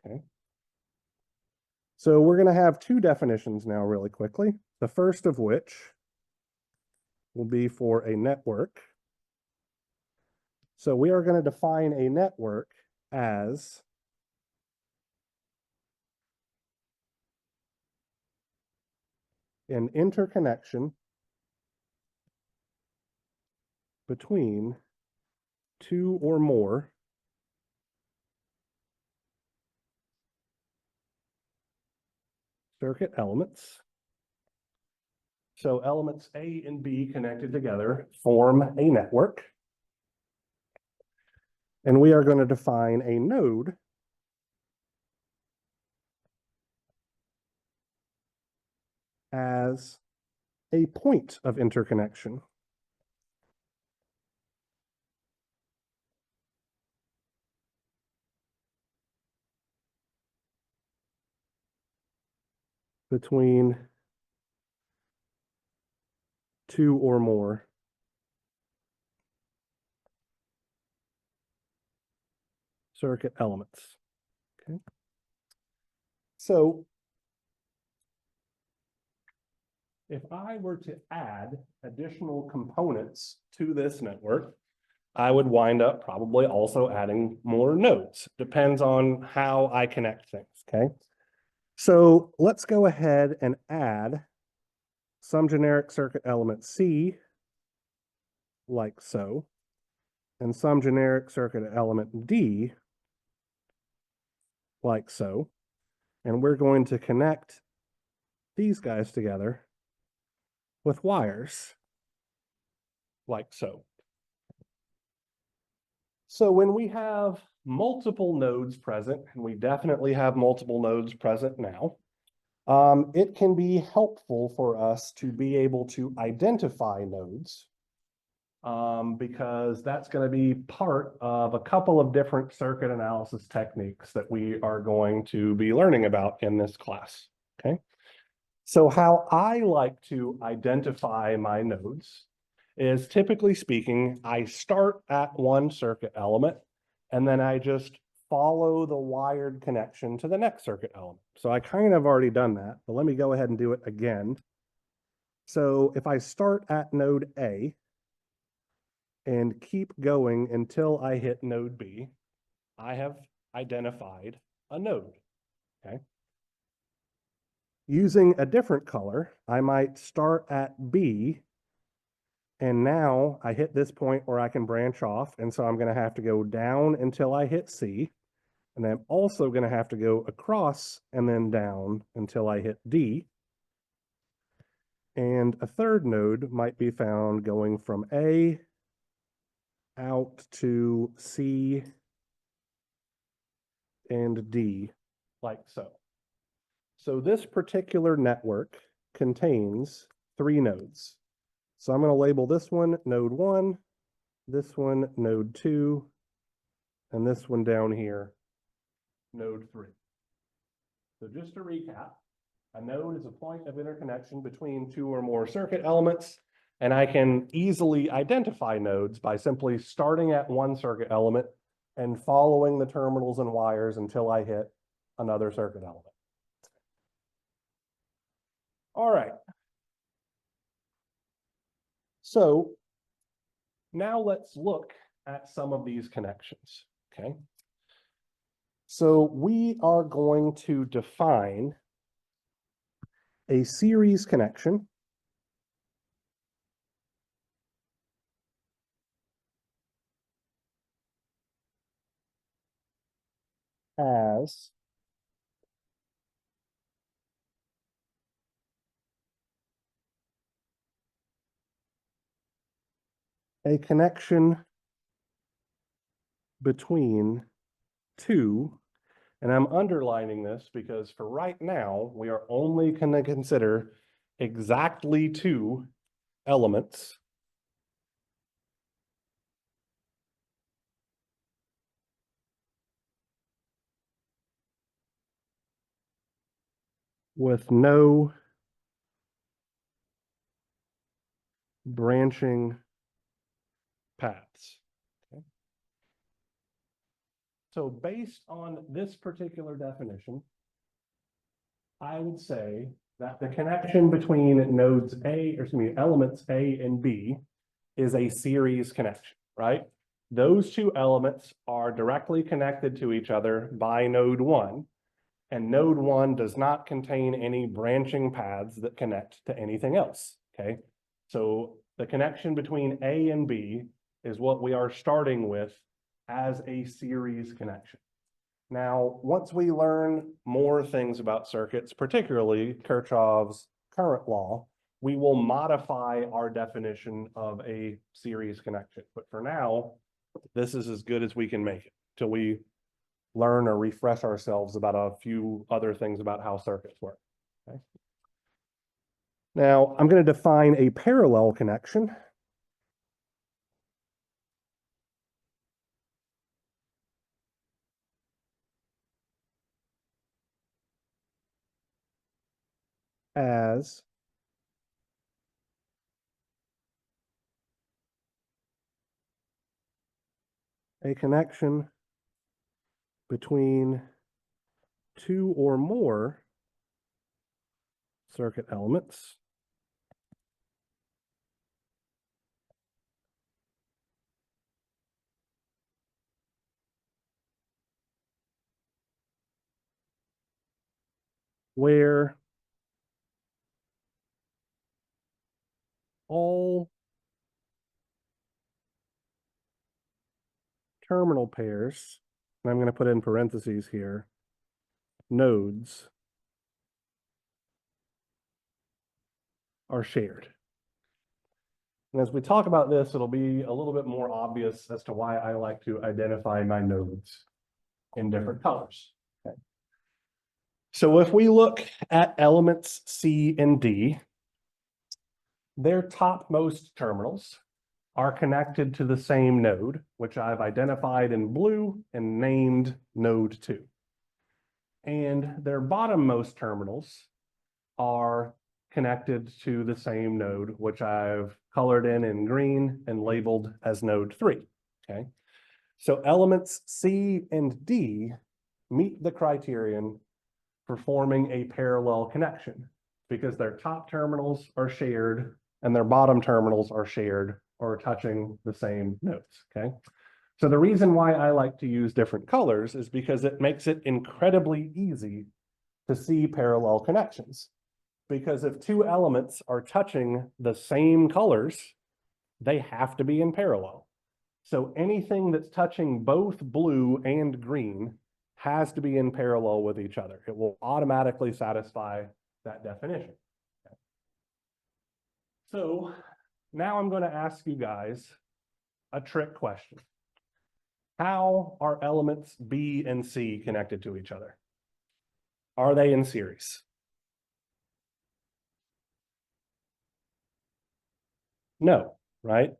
okay? So we're going to have 2 definitions now really quickly. The first of which will be for a network. So we are going to define a network as an interconnection between 2 or more circuit elements. So elements A and B connected together form a network. And we are going to define a node as a point of interconnection between 2 or more circuit elements. Okay. So if I were to add additional components to this network, I would wind up probably also adding more nodes. Depends on how I connect things, okay? So let's go ahead and add some generic circuit element C, like so, and some generic circuit element D, like so. And we're going to connect these guys together with wires, like so. So when we have multiple nodes present, and we definitely have multiple nodes present now, it can be helpful for us to be able to identify nodes because that's going to be part of a couple of different circuit analysis techniques that we are going to be learning about in this class, okay? So how I like to identify my nodes is, typically speaking, I start at one circuit element and then I just follow the wired connection to the next circuit element. So I kind of already done that, but let me go ahead and do it again. So if I start at node A and keep going until I hit node B, I have identified a node, okay? Using a different color, I might start at B, and now I hit this point where I can branch off, and so I'm going to have to go down until I hit C, and I'm also going to have to go across and then down until I hit D. And a third node might be found going from A out to C and D, like so. So this particular network contains 3 nodes. So I'm going to label this one node 1, this one node 2, and this one down here node 3. So just to recap, a node is a point of interconnection between 2 or more circuit elements, and I can easily identify nodes by simply starting at one circuit element and following the terminals and wires until I hit another circuit element. All right. So now let's look at some of these connections, okay? So we are going to define a series connection as a connection between two, and I'm underlining this because for right now, we are only going to consider exactly two elements with no branching paths. Okay. So based on this particular definition, I would say that the connection between nodes A, or excuse me, elements A and B is a series connection, right? Those two elements are directly connected to each other by node 1, and node 1 does not contain any branching paths that connect to anything else, okay? So the connection between A and B is what we are starting with as a series connection. Now, once we learn more things about circuits, particularly Kirchhoff's current law, we will modify our definition of a series connection. But for now, this is as good as we can make it till we learn or refresh ourselves about a few other things about how circuits work. Okay. Now, I'm going to define a parallel connection as a connection between two or more circuit elements where all terminal pairs, and I'm going to put in parentheses here, nodes are shared. And as we talk about this, it'll be a little bit more obvious as to why I like to identify my nodes in different colors. Okay. So if we look at elements C and D, their topmost terminals are connected to the same node, which I've identified in blue and named node 2. And their bottommost terminals are connected to the same node, which I've colored in green and labeled as node 3, okay? So elements C and D meet the criterion for forming a parallel connection because their top terminals are shared and their bottom terminals are shared or touching the same nodes, okay? So the reason why I like to use different colors is because it makes it incredibly easy to see parallel connections. Because if two elements are touching the same colors, they have to be in parallel. So anything that's touching both blue and green has to be in parallel with each other. It will automatically satisfy that definition. Okay. So now I'm going to ask you guys a trick question. How are elements B and C connected to each other? Are they in series? No, right?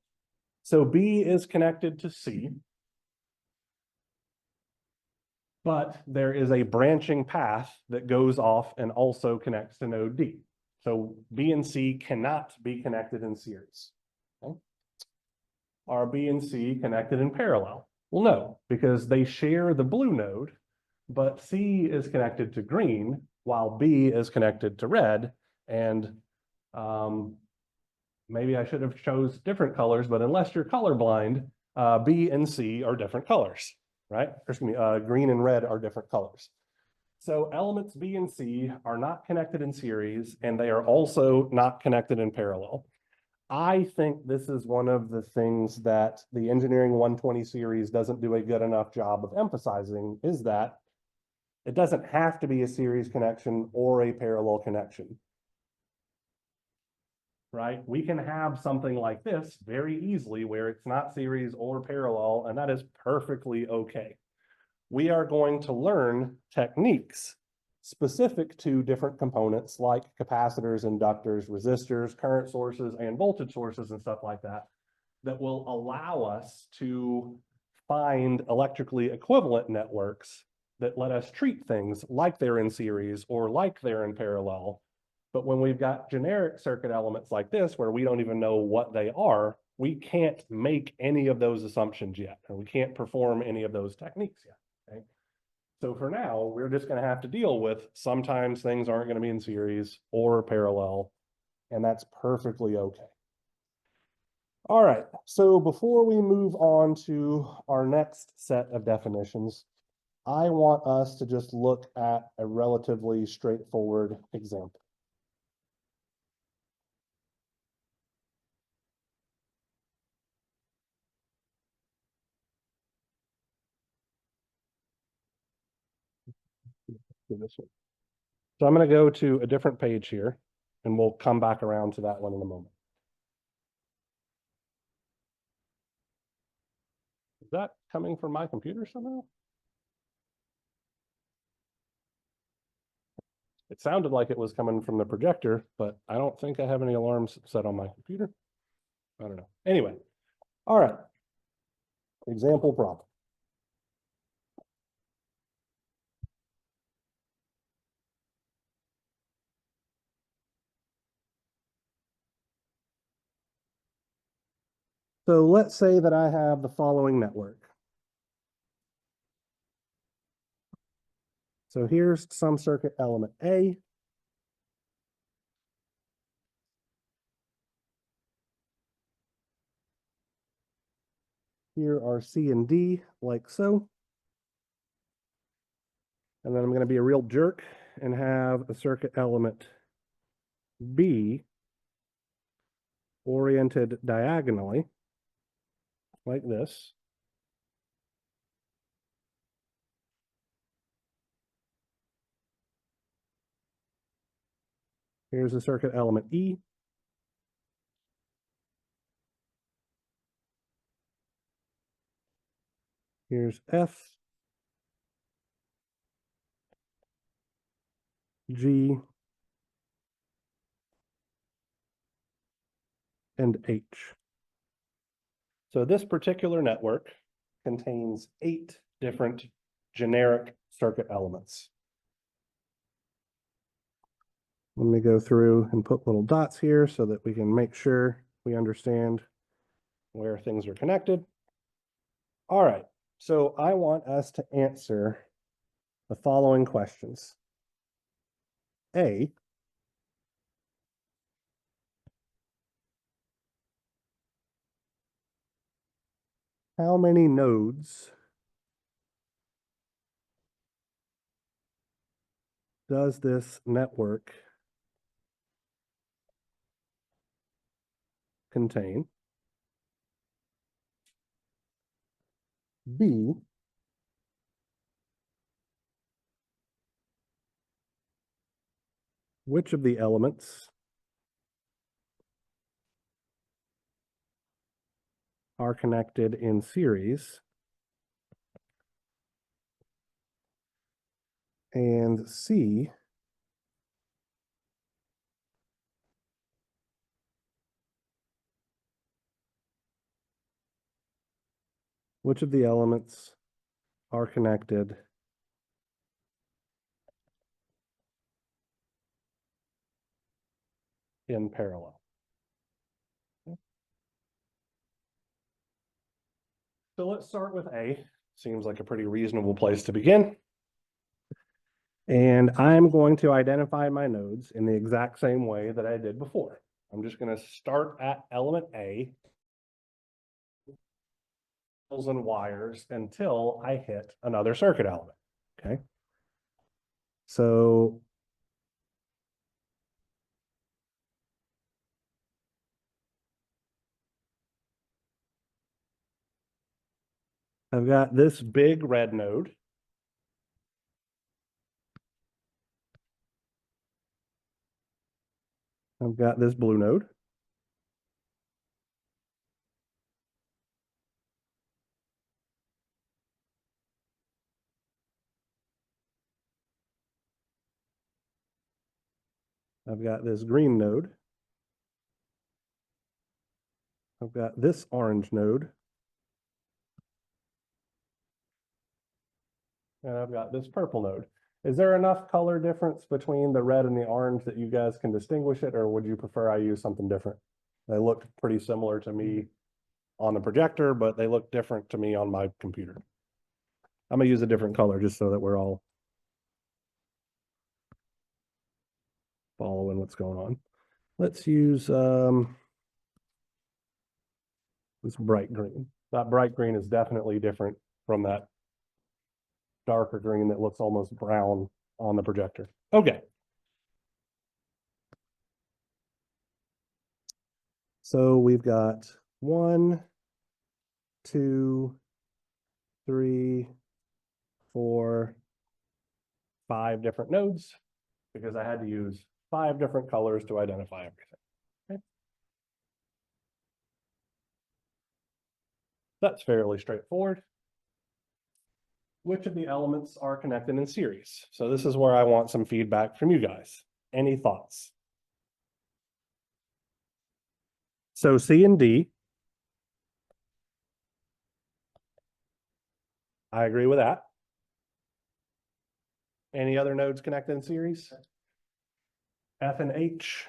So B is connected to C, but there is a branching path that goes off and also connects to node D. So B and C cannot be connected in series. Okay. Are B and C connected in parallel? Well, no, because they share the blue node, but C is connected to green while B is connected to red, And maybe I should have chose different colors, but unless you're colorblind, B and C are different colors, right? Or excuse me, green and red are different colors. So elements B and C are not connected in series, and they are also not connected in parallel. I think this is one of the things that the Engineering 120 series doesn't do a good enough job of emphasizing, is that it doesn't have to be a series connection or a parallel connection. Right? We can have something like this very easily where it's not series or parallel, and that is perfectly okay. We are going to learn techniques specific to different components like capacitors, inductors, resistors, current sources, and voltage sources and stuff like that, that will allow us to find electrically equivalent networks that let us treat things like they're in series or like they're in parallel. But when we've got generic circuit elements like this, where we don't even know what they are, we can't make any of those assumptions yet, and we can't perform any of those techniques yet. Okay? So for now, we're just going to have to deal with sometimes things aren't going to be in series or parallel, and that's perfectly okay. All right, so before we move on to our next set of definitions, I want us to just look at a relatively straightforward example. Do this one. So I'm going to go to a different page here, and we'll come back around to that one in a moment. Is that coming from my computer somehow? It sounded like it was coming from the projector, but I don't think I have any alarms set on my computer. I don't know. Anyway, all right. Example problem. So let's say that I have the following network. So here's some circuit element A. Here are C and D, like so. And then I'm going to be a real jerk and have a circuit element B oriented diagonally, like this. Here's the circuit element E. Here's F, G, and H. So this particular network contains 8 different generic circuit elements. Let me go through and put little dots here so that we can make sure we understand where things are connected. All right, so I want us to answer the following questions. A, how many nodes does this network contain? B, which of the elements are connected in series? And C, which of the elements are connected in parallel? So let's start with A. Seems like a pretty reasonable place to begin. And I'm going to identify my nodes in the exact same way that I did before. I'm just going to start at element A and wires until I hit another circuit element. Okay. So I've got this big red node. I've got this blue node. I've got this green node. I've got this orange node. And I've got this purple node. Is there enough color difference between the red and the orange that you guys can distinguish it, or would you prefer I use something different? They look pretty similar to me on the projector, but they look different to me on my computer. I'm gonna use a different color just so that we're all following what's going on. Let's use this bright green. That bright green is definitely different from that darker green that looks almost brown on the projector. Okay. So we've got 1, 2, 3, 4, 5 different nodes because I had to use 5 different colors to identify everything. Okay. That's fairly straightforward. Which of the elements are connected in series? So this is where I want some feedback from you guys. Any thoughts? So C and D, I agree with that. Any other nodes connected in series? F and H.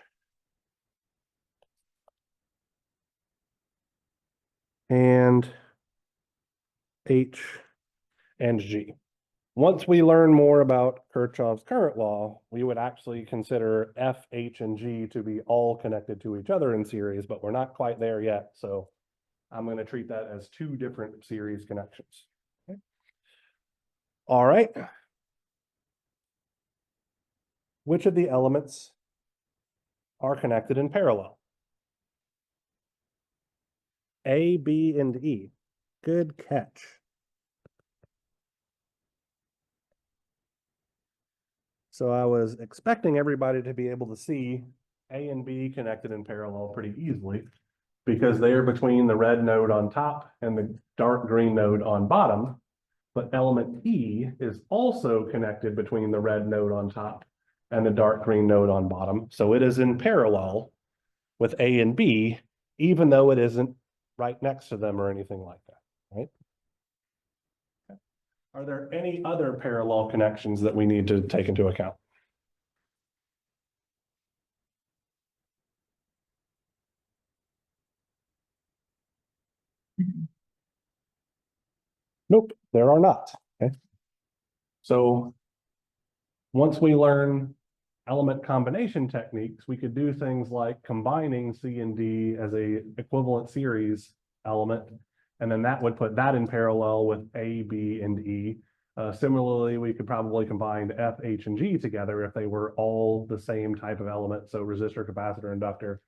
And H and G. Once we learn more about Kirchhoff's current law, we would actually consider F, H, and G to be all connected to each other in series, but we're not quite there yet. So I'm going to treat that as 2 different series connections. Okay. All right. Which of the elements are connected in parallel? A, B, and E. Good catch. So I was expecting everybody to be able to see A and B connected in parallel pretty easily because they are between the red node on top and the dark green node on bottom. But element E is also connected between the red node on top and the dark green node on bottom. So it is in parallel with A and B, even though it isn't right next to them or anything like that, right? Are there any other parallel connections that we need to take into account? Nope, there are not. Okay. So once we learn element combination techniques, we could do things like combining C and D as a equivalent series element, and then that would put that in parallel with A, B, and E. Similarly, we could probably combine F, H, and G together if they were all the same type of element, so resistor, capacitor, inductor,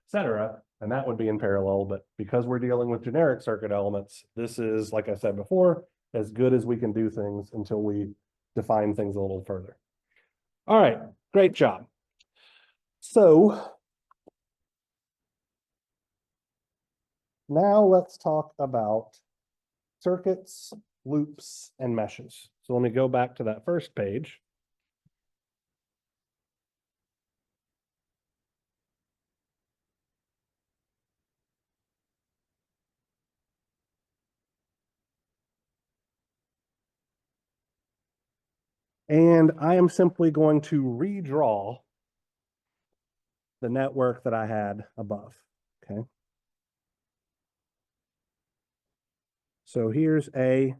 etc., and that would be in parallel. But because we're dealing with generic circuit elements, this is, like I said before, as good as we can do things until we define things a little further. All right, great job. So now let's talk about circuits, loops, and meshes. So let me go back to that first page. And I am simply going to redraw the network that I had above, okay? So here's A,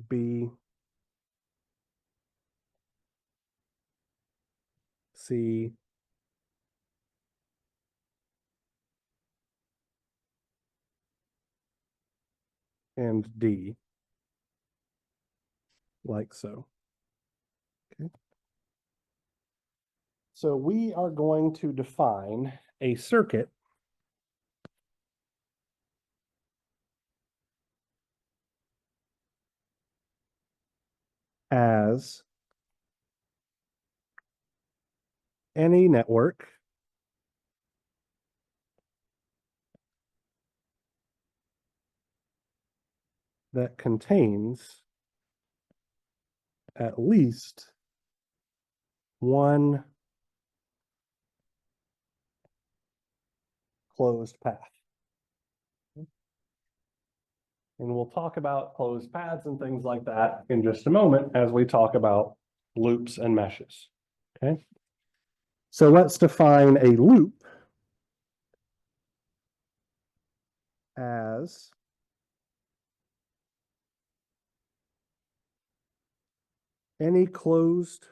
B, C, and D, like so. Okay. So we are going to define a circuit as any network that contains at least one closed path. And we'll talk about closed paths and things like that in just a moment as we talk about loops and meshes. Okay. So let's define a loop as any closed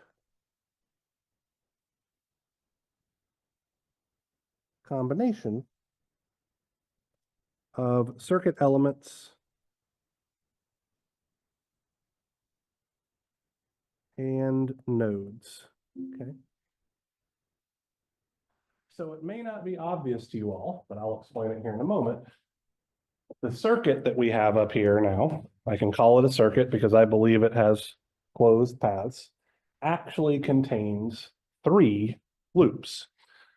combination of circuit elements and nodes. Okay. So it may not be obvious to you all, but I'll explain it here in a moment. The circuit that we have up here now, I can call it a circuit because I believe it has closed paths, actually contains 3 loops.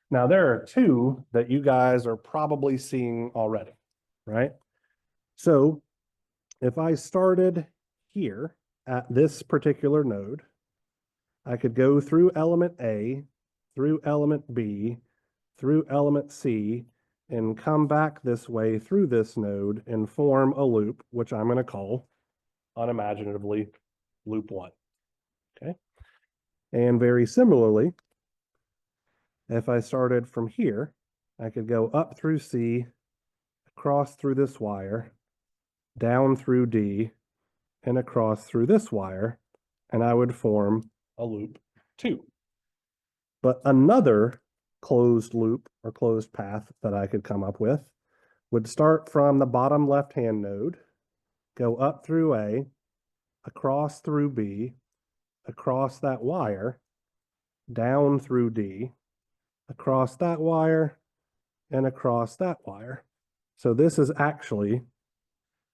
Now there are 2 that you guys are probably seeing already, right? So if I started here at this particular node, I could go through element A, through element B, through element C, and come back this way through this node and form a loop, which I'm going to call unimaginatively loop 1. Okay. And very similarly, if I started from here, I could go up through C, across through this wire, down through D, and across through this wire, and I would form a loop 2. But another closed loop or closed path that I could come up with would start from the bottom left-hand node, go up through A, across through B, across that wire, down through D, across that wire, and across that wire. So this is actually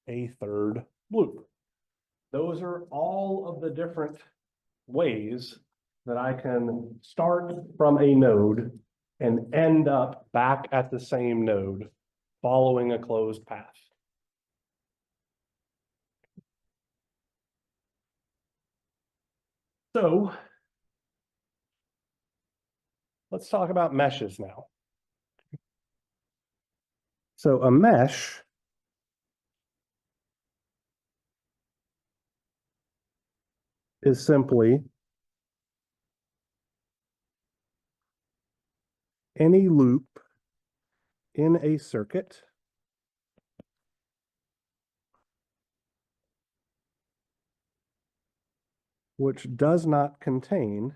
a 3rd loop. Those are all of the different ways that I can start from a node and end up back at the same node following a closed path. So let's talk about meshes now. So a mesh is simply any loop in a circuit which does not contain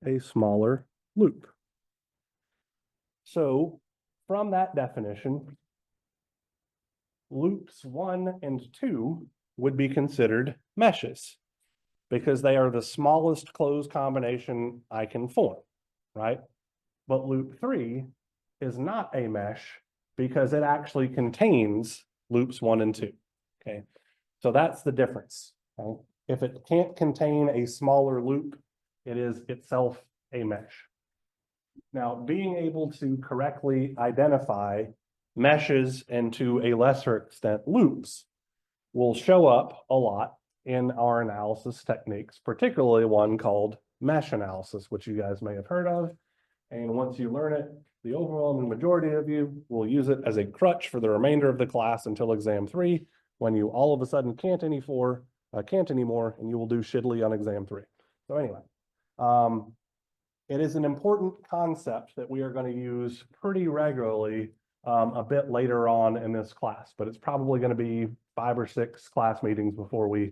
a smaller loop. So from that definition, loops 1 and 2 would be considered meshes because they are the smallest closed combination I can form, right? But loop 3 is not a mesh because it actually contains loops 1 and 2, okay? So that's the difference, okay? If it can't contain a smaller loop, it is itself a mesh. Now, being able to correctly identify meshes and to a lesser extent loops will show up a lot in our analysis techniques, particularly one called mesh analysis, which you guys may have heard of. And once you learn it, the overwhelming majority of you will use it as a crutch for the remainder of the class until exam 3, when you all of a sudden can't anymore, and you will do shittily on exam 3. So anyway, it is an important concept that we are going to use pretty regularly a bit later on in this class, but it's probably going to be 5 or 6 class meetings before we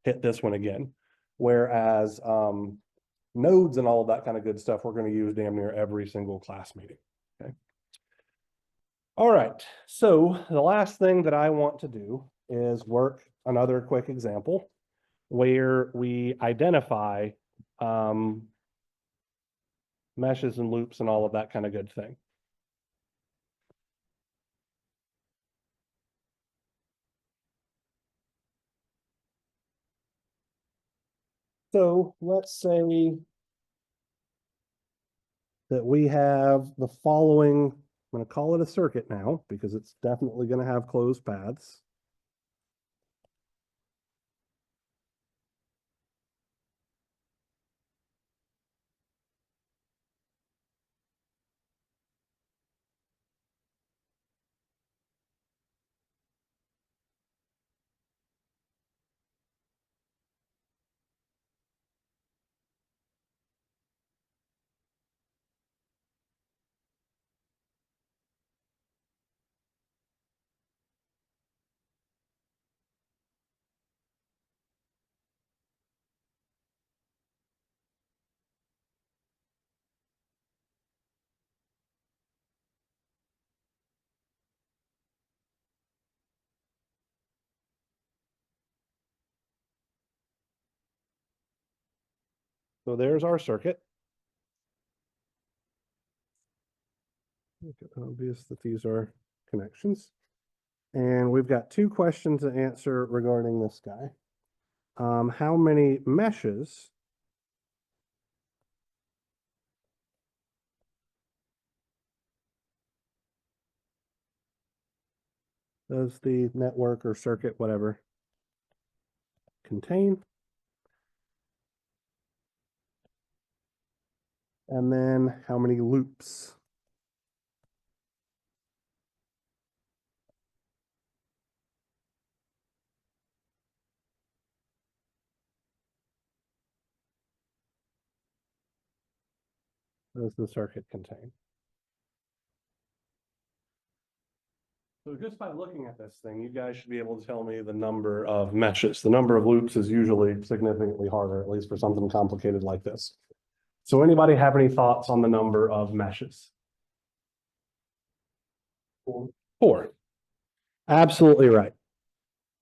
hit this one again. Whereas nodes and all of that kind of good stuff, we're going to use damn near every single class meeting. Okay. All right. So the last thing that I want to do is work another quick example where we identify meshes and loops and all of that kind of good thing. So let's say that we have the following, I'm going to call it a circuit now because it's definitely going to have closed paths. So there's our circuit. Make it obvious that these are connections. And we've got two questions to answer regarding this guy. How many meshes does the network or circuit, whatever, contain? And then how many loops? Does the circuit contain? So just by looking at this thing, you guys should be able to tell me the number of meshes. The number of loops is usually significantly harder, at least for something complicated like this. So anybody have any thoughts on the number of meshes? Four. Absolutely right.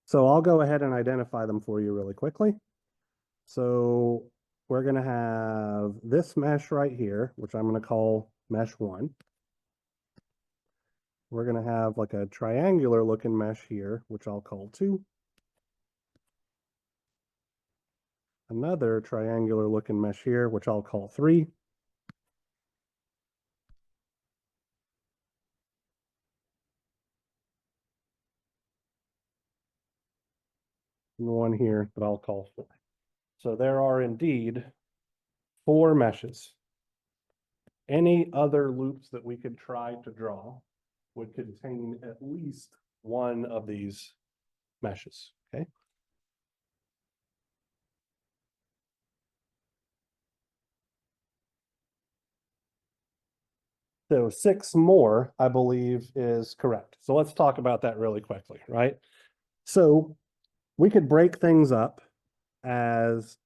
So I'll go ahead and identify them for you really quickly. So we're going to have this mesh right here, which I'm going to call mesh 1. We're going to have like a triangular looking mesh here, which I'll call 2. Another triangular looking mesh here, which I'll call 3. And one here that I'll call 4. So there are indeed 4 meshes. Any other loops that we could try to draw would contain at least one of these meshes, okay? So 6 more, I believe, is correct. So let's talk about that really quickly, right? So we could break things up as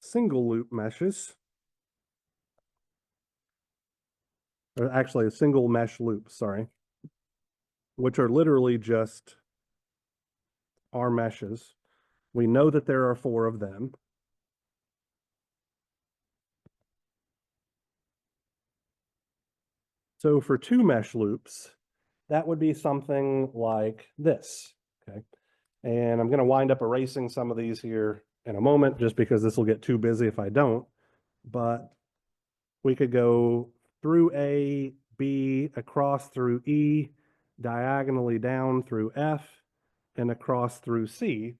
single loop meshes, or actually a single mesh loop, sorry, which are literally just our meshes. We know that there are 4 of them. So for 2 mesh loops, that would be something like this, okay? And I'm going to wind up erasing some of these here in a moment, just because this will get too busy if I don't. But we could go through A, B, across through E, diagonally down through F, and across through C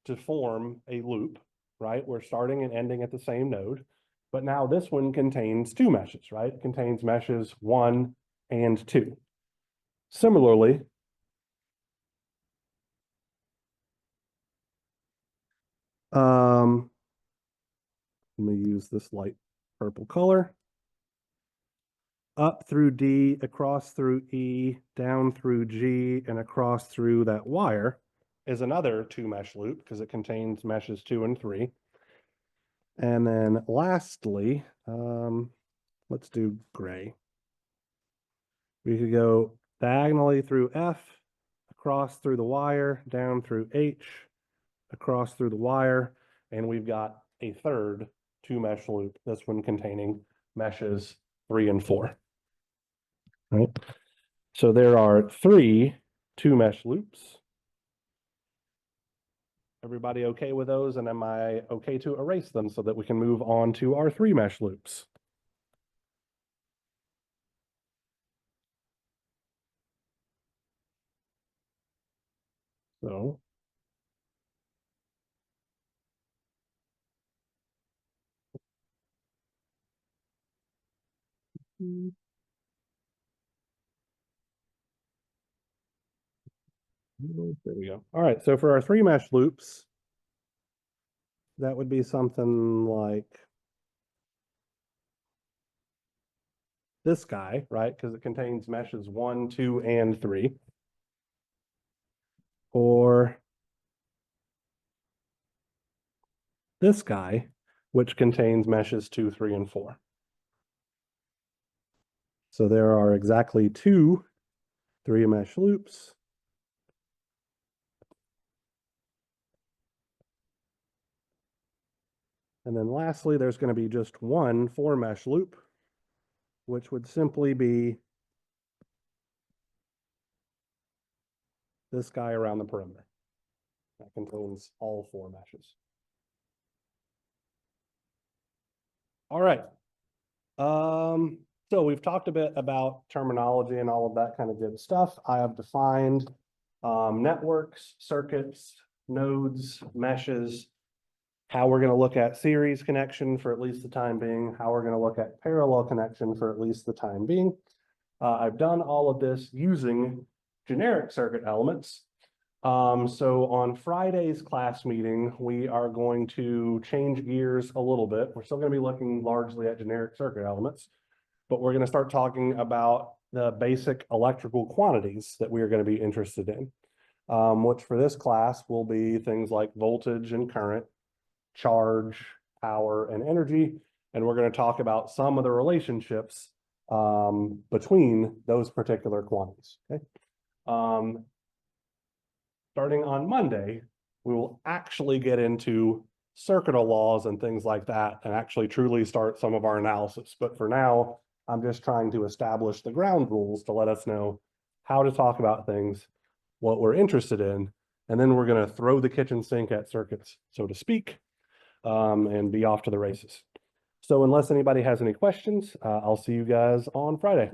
to form a loop, right? We're starting and ending at the same node. But now this one contains 2 meshes, right? It contains meshes 1 and 2. Similarly, let me use this light purple color. Up through D, across through E, down through G, and across through that wire is another 2 mesh loop because it contains meshes 2 and 3. And then lastly, let's do gray. We could go diagonally through F, across through the wire, down through H, across through the wire, and we've got a third two mesh loop, this one containing meshes 3 and 4. Right? So there are 3 two mesh loops. Everybody okay with those? And am I okay to erase them so that we can move on to our 3 mesh loops? So there we go. All right, so for our 3 mesh loops, that would be something like this guy, right? Because it contains meshes 1, 2, and 3. Or this guy, which contains meshes 2, 3, and 4. So there are exactly 2 3 mesh loops. And then lastly, there's going to be just 1 4 mesh loop, which would simply be this guy around the perimeter. That contains all 4 meshes. All right. So we've talked a bit about terminology and all of that kind of good stuff. I have defined networks, circuits, nodes, meshes, how we're going to look at series connection for at least the time being, how we're going to look at parallel connection for at least the time being. I've done all of this using generic circuit elements. So on Friday's class meeting, we are going to change gears a little bit. We're still going to be looking largely at generic circuit elements, but we're going to start talking about the basic electrical quantities that we are going to be interested in, which for this class will be things like voltage and current, charge, power, and energy. And we're going to talk about some of the relationships between those particular quantities. Okay. Starting on Monday, we will actually get into circuital laws and things like that and actually truly start some of our analysis. But for now, I'm just trying to establish the ground rules to let us know how to talk about things, what we're interested in, and then we're going to throw the kitchen sink at circuits, so to speak, and be off to the races. So unless anybody has any questions, I'll see you guys on Friday.